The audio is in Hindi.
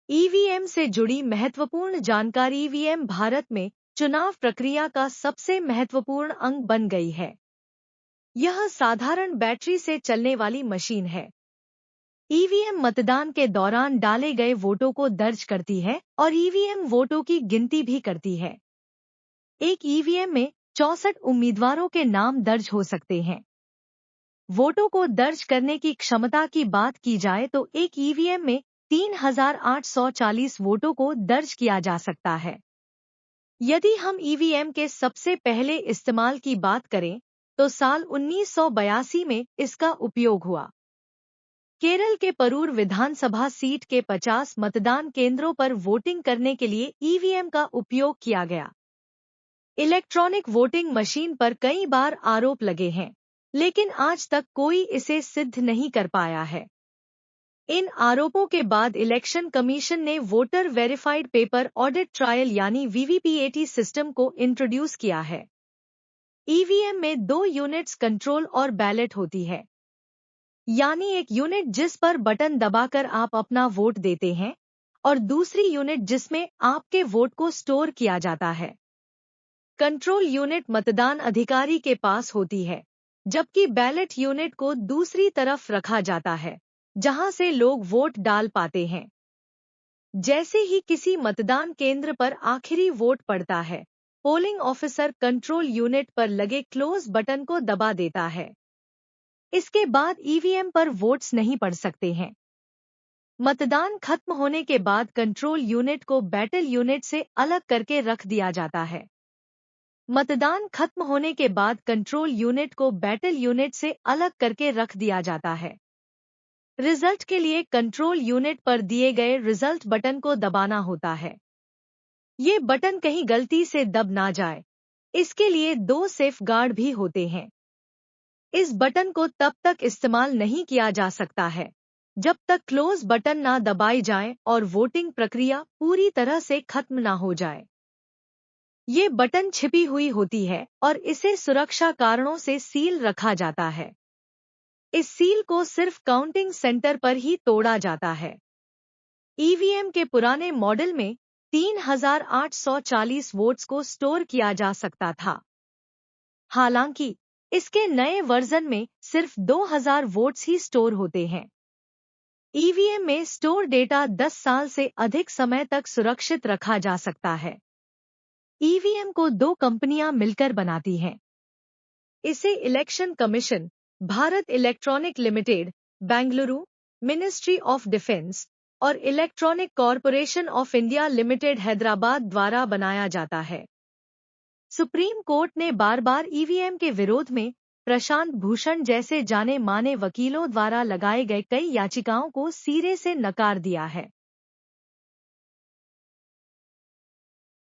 ईवीएम से जुड़ी महत्वपूर्ण जानकारी। ईवीएम भारत में चुनाव प्रक्रिया का सबसे महत्वपूर्ण अंग बन गई है। यह साधारण बैटरी से चलने वाली मशीन है। ईवीएम मतदान के दौरान डाले गए वोटों को दर्ज करती है और ईवीएम वोटों की गिनती भी करती है। एक ईवीएम में 64 उम्मीदवारों के नाम दर्ज हो सकते हैं। वोटों को दर्ज करने की क्षमता की बात की जाए तो एक ईवीएम में 3840 वोटों को दर्ज किया जा सकता है। यदि हम ईवीएम के सबसे पहले इस्तेमाल की बात करें तो साल 1982 में इसका उपयोग हुआ। केरल के परूर विधानसभा सीट के 50 मतदान केंद्रों पर वोटिंग करने के लिए ईवीएम का उपयोग किया गया। इलेक्ट्रॉनिक वोटिंग मशीन पर कई बार आरोप लगे हैं, लेकिन आज तक कोई इसे सिद्ध नहीं कर पाया है। इन आरोपों के बाद इलेक्शन कमीशन ने voter verified paper audit trial यानी वीवीपीएटी सिस्टम को इंट्रोड्यूस किया है। ईवीएम में 2 यूनिट्स कंट्रोल और बैलेट होती है, यानी एक यूनिट जिस पर बटन दबाकर आप अपना वोट देते हैं और दूसरी यूनिट जिसमें आपके वोट को स्टोर किया जाता है। कंट्रोल यूनिट मतदान अधिकारी के पास होती है, जबकि बैलेट यूनिट को दूसरी तरफ रखा जाता है, जहां से लोग वोट डाल पाते हैं। जैसे ही किसी मतदान केंद्र पर आखिरी वोट पड़ता है, पोलिंग ऑफिसर कंट्रोल यूनिट पर लगे क्लोज बटन को दबा देता है। इसके बाद ईवीएम पर वोट्स नहीं पड़ सकते हैं। मतदान खत्म होने के बाद कंट्रोल यूनिट को बैटल यूनिट से अलग करके रख दिया जाता है। मतदान खत्म होने के बाद कंट्रोल यूनिट को बैटल यूनिट से अलग करके रख दिया जाता है। रिजल्ट के लिए कंट्रोल यूनिट पर दिए गए रिजल्ट बटन को दबाना होता है। ये बटन कहीं गलती से दब ना जाए, इसके लिए 2 सेफगार्ड भी होते हैं। इस बटन को तब तक इस्तेमाल नहीं किया जा सकता है जब तक क्लोज बटन ना दबाई जाए और वोटिंग प्रक्रिया पूरी तरह से खत्म ना हो जाए। ये बटन छिपी हुई होती है और इसे सुरक्षा कारणों से सील रखा जाता है। इस सील को सिर्फ काउंटिंग सेंटर पर ही तोड़ा जाता है। ईवीएम के पुराने मॉडल में 3840 वोट्स को स्टोर किया जा सकता था। हालांकि इसके नए वर्जन में सिर्फ 2000 वोट्स ही स्टोर होते हैं। ईवीएम में स्टोर डेटा 10 साल से अधिक समय तक सुरक्षित रखा जा सकता है। ईवीएम को 2 कंपनियां मिलकर बनाती हैं। इसे election commission, Bharat electronic limited, Bengaluru, ministry of defence और electronic corporation of India limited, Hyderabad द्वारा बनाया जाता है। सुप्रीम कोर्ट ने बार बार ईवीएम के विरोध में प्रशांत भूषण जैसे जाने माने वकीलों द्वारा लगाए गए कई याचिकाओं को सिरे से नकार दिया है।